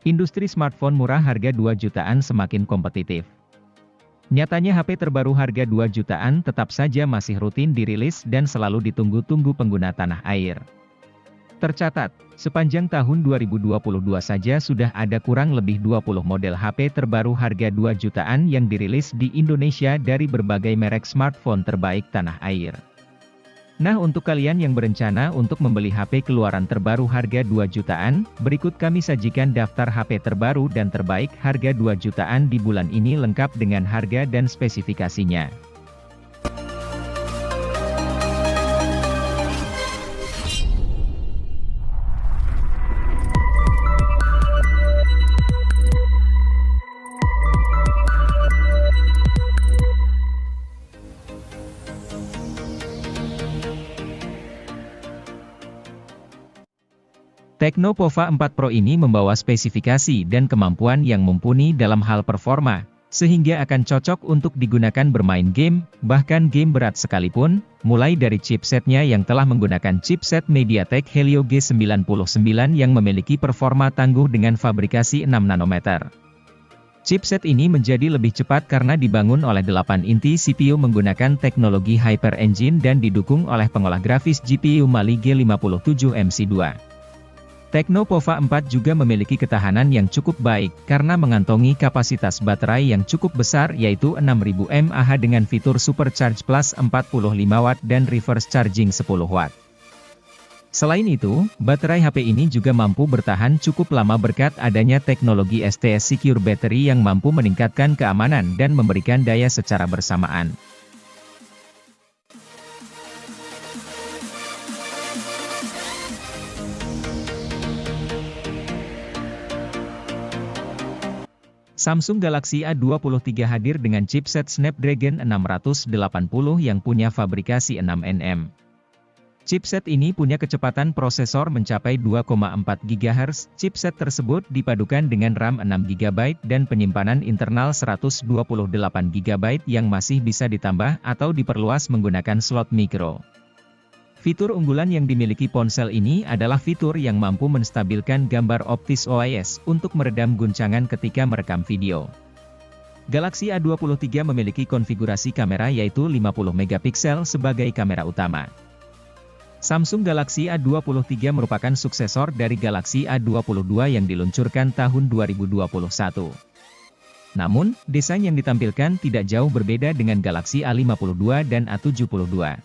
Industri smartphone murah harga 2 jutaan semakin kompetitif. Nyatanya HP terbaru harga 2 jutaan tetap saja masih rutin dirilis dan selalu ditunggu-tunggu pengguna tanah air. Tercatat, sepanjang tahun 2022 saja sudah ada kurang lebih 20 model HP terbaru harga 2 jutaan yang dirilis di Indonesia dari berbagai merek smartphone terbaik tanah air. Nah, untuk kalian yang berencana untuk membeli HP keluaran terbaru harga 2 jutaan, berikut kami sajikan daftar HP terbaru dan terbaik harga 2 jutaan di bulan ini lengkap dengan harga dan spesifikasinya. Tecno Pova 4 Pro ini membawa spesifikasi dan kemampuan yang mumpuni dalam hal performa, sehingga akan cocok untuk digunakan bermain game, bahkan game berat sekalipun, mulai dari chipsetnya yang telah menggunakan chipset MediaTek Helio G99 yang memiliki performa tangguh dengan fabrikasi 6 nanometer. Chipset ini menjadi lebih cepat karena dibangun oleh 8 inti CPU menggunakan teknologi Hyper Engine dan didukung oleh pengolah grafis GPU Mali G57 MC2. Tecno Pova 4 juga memiliki ketahanan yang cukup baik, karena mengantongi kapasitas baterai yang cukup besar yaitu 6000 mAh dengan fitur Supercharge Plus 45 Watt dan Reverse Charging 10 Watt. Selain itu, baterai HP ini juga mampu bertahan cukup lama berkat adanya teknologi STS Secure Battery yang mampu meningkatkan keamanan dan memberikan daya secara bersamaan. Samsung Galaxy A23 hadir dengan chipset Snapdragon 680 yang punya fabrikasi 6nm. Chipset ini punya kecepatan prosesor mencapai 2,4 GHz. Chipset tersebut dipadukan dengan RAM 6 GB dan penyimpanan internal 128 GB yang masih bisa ditambah atau diperluas menggunakan slot micro. Fitur unggulan yang dimiliki ponsel ini adalah fitur yang mampu menstabilkan gambar optis OIS untuk meredam guncangan ketika merekam video. Galaxy A23 memiliki konfigurasi kamera yaitu 50 megapiksel sebagai kamera utama. Samsung Galaxy A23 merupakan suksesor dari Galaxy A22 yang diluncurkan tahun 2021. Namun, desain yang ditampilkan tidak jauh berbeda dengan Galaxy A52 dan A72.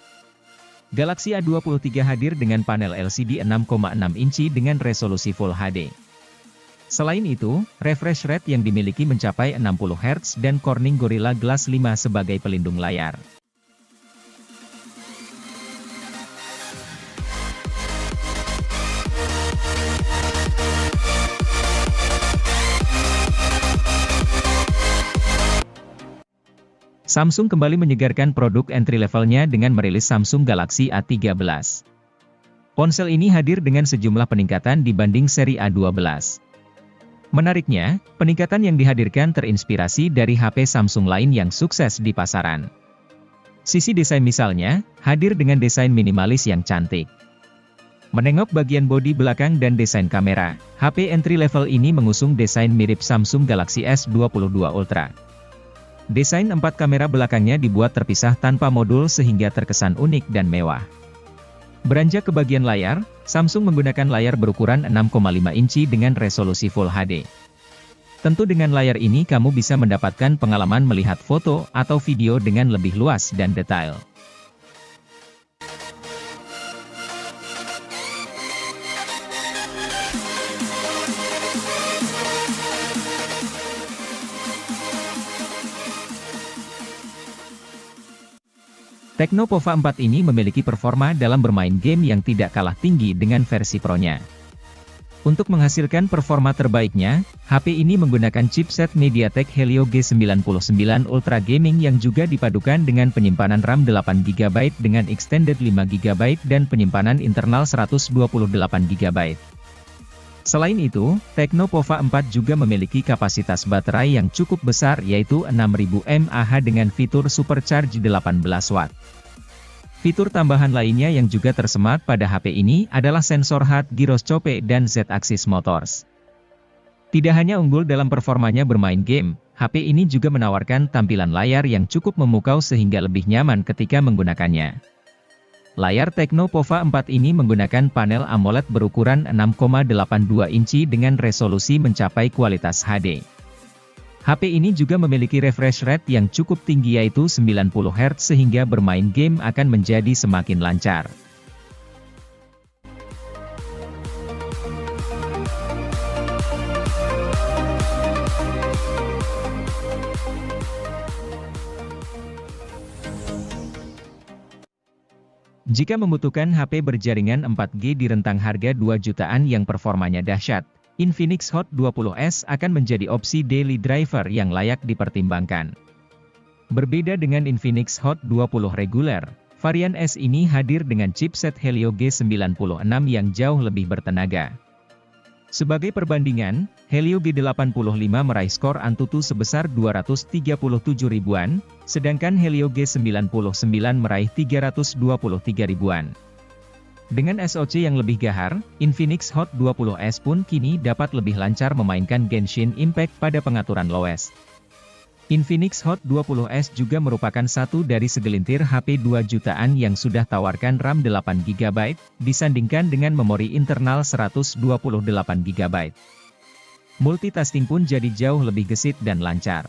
Galaxy A23 hadir dengan panel LCD 6,6 inci dengan resolusi Full HD. Selain itu, refresh rate yang dimiliki mencapai 60 Hz dan Corning Gorilla Glass 5 sebagai pelindung layar. Samsung kembali menyegarkan produk entry levelnya dengan merilis Samsung Galaxy A13. Ponsel ini hadir dengan sejumlah peningkatan dibanding seri A12. Menariknya, peningkatan yang dihadirkan terinspirasi dari HP Samsung lain yang sukses di pasaran. Sisi desain misalnya, hadir dengan desain minimalis yang cantik. Menengok bagian bodi belakang dan desain kamera, HP entry level ini mengusung desain mirip Samsung Galaxy S22 Ultra. Desain 4 kamera belakangnya dibuat terpisah tanpa modul sehingga terkesan unik dan mewah. Beranjak ke bagian layar, Samsung menggunakan layar berukuran 6,5 inci dengan resolusi Full HD. Tentu dengan layar ini kamu bisa mendapatkan pengalaman melihat foto atau video dengan lebih luas dan detail. Tecno Pova 4 ini memiliki performa dalam bermain game yang tidak kalah tinggi dengan versi Pro-nya. Untuk menghasilkan performa terbaiknya, HP ini menggunakan chipset MediaTek Helio G99 Ultra Gaming yang juga dipadukan dengan penyimpanan RAM 8 GB dengan extended 5 GB dan penyimpanan internal 128 GB. Selain itu, Tecno Pova 4 juga memiliki kapasitas baterai yang cukup besar yaitu 6000 mAh dengan fitur Supercharge 18 Watt. Fitur tambahan lainnya yang juga tersemat pada HP ini adalah sensor HUD gyroscope dan Z-axis motors. Tidak hanya unggul dalam performanya bermain game, HP ini juga menawarkan tampilan layar yang cukup memukau sehingga lebih nyaman ketika menggunakannya. Layar Tecno Pova 4 ini menggunakan panel AMOLED berukuran 6,82 inci dengan resolusi mencapai kualitas HD. HP ini juga memiliki refresh rate yang cukup tinggi yaitu 90 Hz sehingga bermain game akan menjadi semakin lancar. Jika membutuhkan HP berjaringan 4G di rentang harga 2 jutaan yang performanya dahsyat, Infinix Hot 20S akan menjadi opsi daily driver yang layak dipertimbangkan. Berbeda dengan Infinix Hot 20 reguler, varian S ini hadir dengan chipset Helio G96 yang jauh lebih bertenaga. Sebagai perbandingan, Helio G85 meraih skor Antutu sebesar 237 ribuan, sedangkan Helio G99 meraih 323 ribuan. Dengan SoC yang lebih gahar, Infinix Hot 20S pun kini dapat lebih lancar memainkan Genshin Impact pada pengaturan lowes. Infinix Hot 20S juga merupakan satu dari segelintir HP 2 jutaan yang sudah tawarkan RAM 8GB, disandingkan dengan memori internal 128GB. Multitasking pun jadi jauh lebih gesit dan lancar.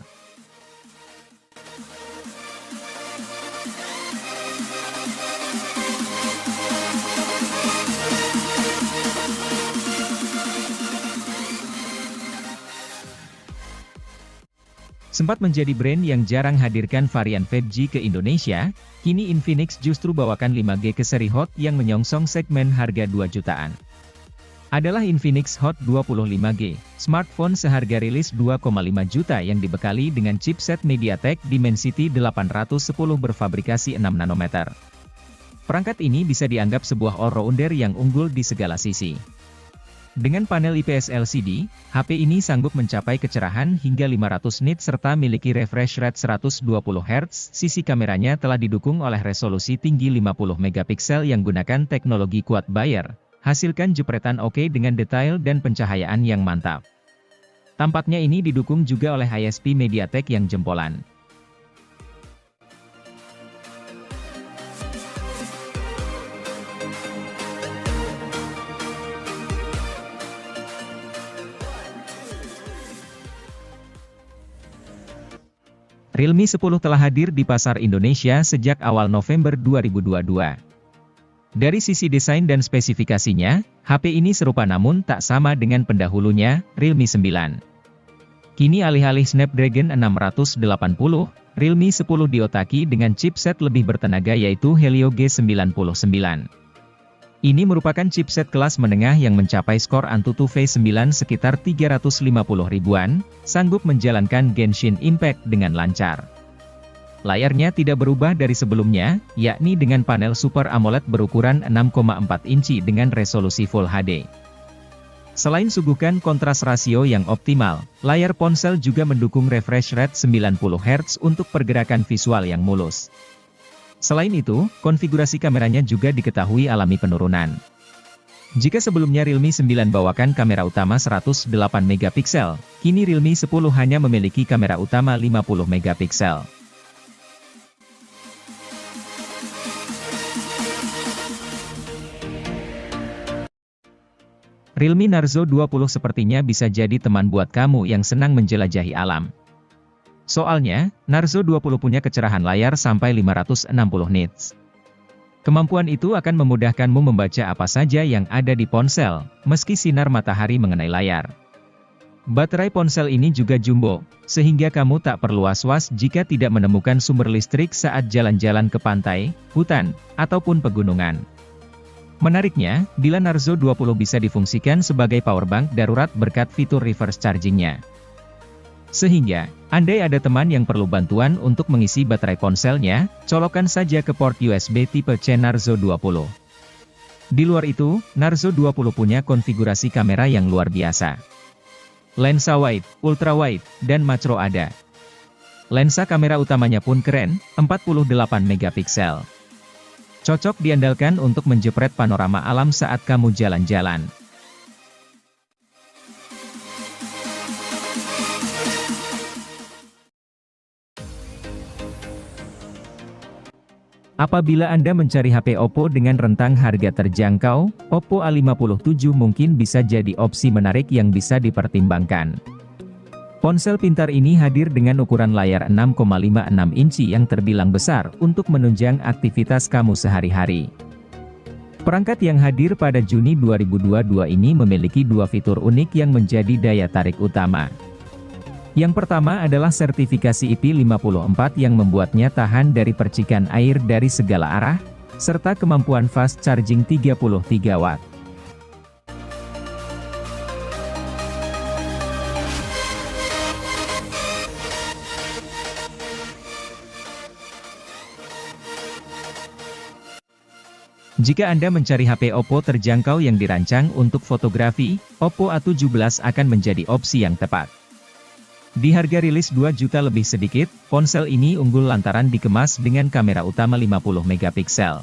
Sempat menjadi brand yang jarang hadirkan varian 5G ke Indonesia, kini Infinix justru bawakan 5G ke seri Hot yang menyongsong segmen harga 2 jutaan. Adalah Infinix Hot 25G, smartphone seharga rilis 2,5 juta yang dibekali dengan chipset MediaTek Dimensity 810 berfabrikasi 6 nanometer. Perangkat ini bisa dianggap sebuah all-rounder yang unggul di segala sisi. Dengan panel IPS LCD, HP ini sanggup mencapai kecerahan hingga 500 nits serta miliki refresh rate 120 Hz. Sisi kameranya telah didukung oleh resolusi tinggi 50 megapiksel yang gunakan teknologi Quad Bayer, hasilkan jepretan oke dengan detail dan pencahayaan yang mantap. Tampaknya ini didukung juga oleh ISP MediaTek yang jempolan. Realme 10 telah hadir di pasar Indonesia sejak awal November 2022. Dari sisi desain dan spesifikasinya, HP ini serupa namun tak sama dengan pendahulunya, Realme 9. Kini alih-alih Snapdragon 680, Realme 10 diotaki dengan chipset lebih bertenaga yaitu Helio G99. Ini merupakan chipset kelas menengah yang mencapai skor Antutu V9 sekitar 350 ribuan, sanggup menjalankan Genshin Impact dengan lancar. Layarnya tidak berubah dari sebelumnya, yakni dengan panel Super AMOLED berukuran 6,4 inci dengan resolusi Full HD. Selain suguhkan kontras rasio yang optimal, layar ponsel juga mendukung refresh rate 90 Hz untuk pergerakan visual yang mulus. Selain itu, konfigurasi kameranya juga diketahui alami penurunan. Jika sebelumnya Realme 9 bawakan kamera utama 108 megapiksel, kini Realme 10 hanya memiliki kamera utama 50 megapiksel. Realme Narzo 20 sepertinya bisa jadi teman buat kamu yang senang menjelajahi alam. Soalnya, Narzo 20 punya kecerahan layar sampai 560 nits. Kemampuan itu akan memudahkanmu membaca apa saja yang ada di ponsel, meski sinar matahari mengenai layar. Baterai ponsel ini juga jumbo, sehingga kamu tak perlu was-was jika tidak menemukan sumber listrik saat jalan-jalan ke pantai, hutan, ataupun pegunungan. Menariknya, bila Narzo 20 bisa difungsikan sebagai powerbank darurat berkat fitur reverse charging-nya. Sehingga, andai ada teman yang perlu bantuan untuk mengisi baterai ponselnya, colokkan saja ke port USB tipe C Narzo 20. Di luar itu, Narzo 20 punya konfigurasi kamera yang luar biasa. Lensa wide, ultra wide, dan macro ada. Lensa kamera utamanya pun keren, 48 megapiksel. Cocok diandalkan untuk menjepret panorama alam saat kamu jalan-jalan. Apabila Anda mencari HP Oppo dengan rentang harga terjangkau, Oppo A57 mungkin bisa jadi opsi menarik yang bisa dipertimbangkan. Ponsel pintar ini hadir dengan ukuran layar 6,56 inci yang terbilang besar untuk menunjang aktivitas kamu sehari-hari. Perangkat yang hadir pada Juni 2022 ini memiliki dua fitur unik yang menjadi daya tarik utama. Yang pertama adalah sertifikasi IP54 yang membuatnya tahan dari percikan air dari segala arah, serta kemampuan fast charging 33 Watt. Jika Anda mencari HP Oppo terjangkau yang dirancang untuk fotografi, Oppo A17 akan menjadi opsi yang tepat. Di harga rilis 2 juta lebih sedikit, ponsel ini unggul lantaran dikemas dengan kamera utama 50 megapiksel.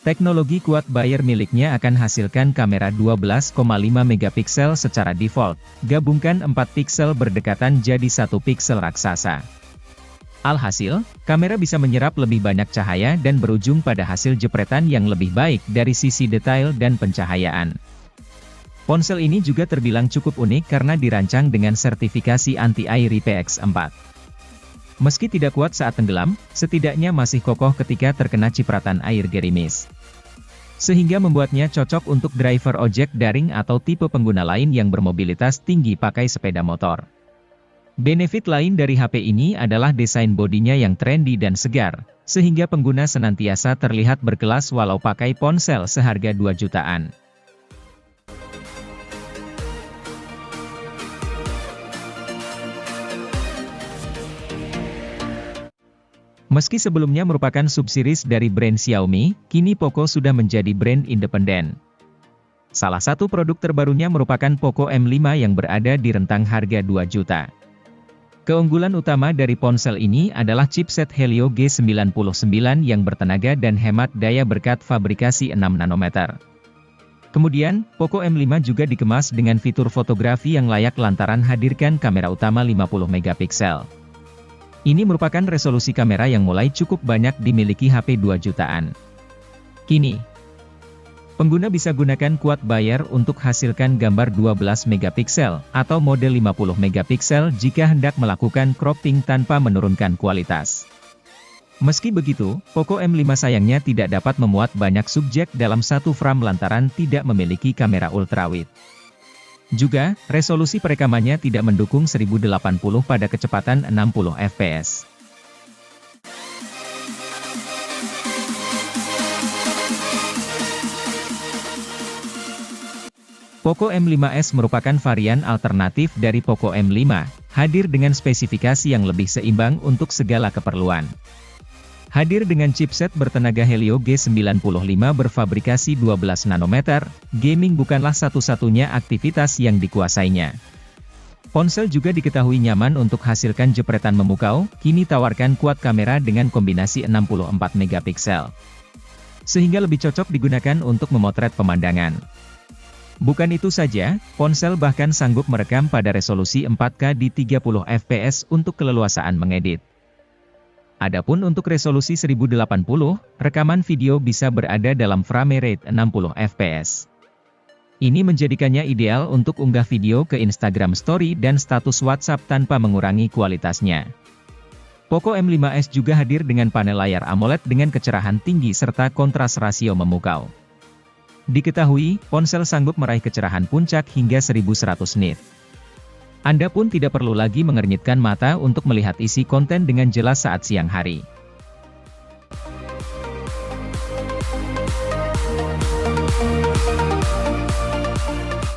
Teknologi quad Bayer miliknya akan hasilkan kamera 12,5 megapiksel secara default, gabungkan 4 piksel berdekatan jadi 1 piksel raksasa. Alhasil, kamera bisa menyerap lebih banyak cahaya dan berujung pada hasil jepretan yang lebih baik dari sisi detail dan pencahayaan. Ponsel ini juga terbilang cukup unik karena dirancang dengan sertifikasi anti-air IPX4. Meski tidak kuat saat tenggelam, setidaknya masih kokoh ketika terkena cipratan air gerimis. Sehingga membuatnya cocok untuk driver ojek daring atau tipe pengguna lain yang bermobilitas tinggi pakai sepeda motor. Benefit lain dari HP ini adalah desain bodinya yang trendy dan segar, sehingga pengguna senantiasa terlihat berkelas walau pakai ponsel seharga 2 jutaan. Meski sebelumnya merupakan subseries dari brand Xiaomi, kini Poco sudah menjadi brand independen. Salah satu produk terbarunya merupakan Poco M5 yang berada di rentang harga 2 juta. Keunggulan utama dari ponsel ini adalah chipset Helio G99 yang bertenaga dan hemat daya berkat fabrikasi 6 nanometer. Kemudian, Poco M5 juga dikemas dengan fitur fotografi yang layak lantaran hadirkan kamera utama 50 megapiksel. Ini merupakan resolusi kamera yang mulai cukup banyak dimiliki HP 2 jutaan. Kini, pengguna bisa gunakan quad Bayer untuk hasilkan gambar 12 megapiksel atau mode 50 megapiksel jika hendak melakukan cropping tanpa menurunkan kualitas. Meski begitu, Poco M5 sayangnya tidak dapat memuat banyak subjek dalam satu frame lantaran tidak memiliki kamera ultrawide. Juga, resolusi perekamannya tidak mendukung 1080 pada kecepatan 60 fps. Poco M5s merupakan varian alternatif dari Poco M5, hadir dengan spesifikasi yang lebih seimbang untuk segala keperluan. Hadir dengan chipset bertenaga Helio G95 berfabrikasi 12 nanometer, gaming bukanlah satu-satunya aktivitas yang dikuasainya. Ponsel juga diketahui nyaman untuk hasilkan jepretan memukau, kini tawarkan quad kamera dengan kombinasi 64 megapiksel. Sehingga lebih cocok digunakan untuk memotret pemandangan. Bukan itu saja, ponsel bahkan sanggup merekam pada resolusi 4K di 30 fps untuk keleluasaan mengedit. Adapun untuk resolusi 1080, rekaman video bisa berada dalam frame rate 60 fps. Ini menjadikannya ideal untuk unggah video ke Instagram Story dan status WhatsApp tanpa mengurangi kualitasnya. Poco M5s juga hadir dengan panel layar AMOLED dengan kecerahan tinggi serta kontras rasio memukau. Diketahui, ponsel sanggup meraih kecerahan puncak hingga 1100 nit. Anda pun tidak perlu lagi mengernyitkan mata untuk melihat isi konten dengan jelas saat siang hari.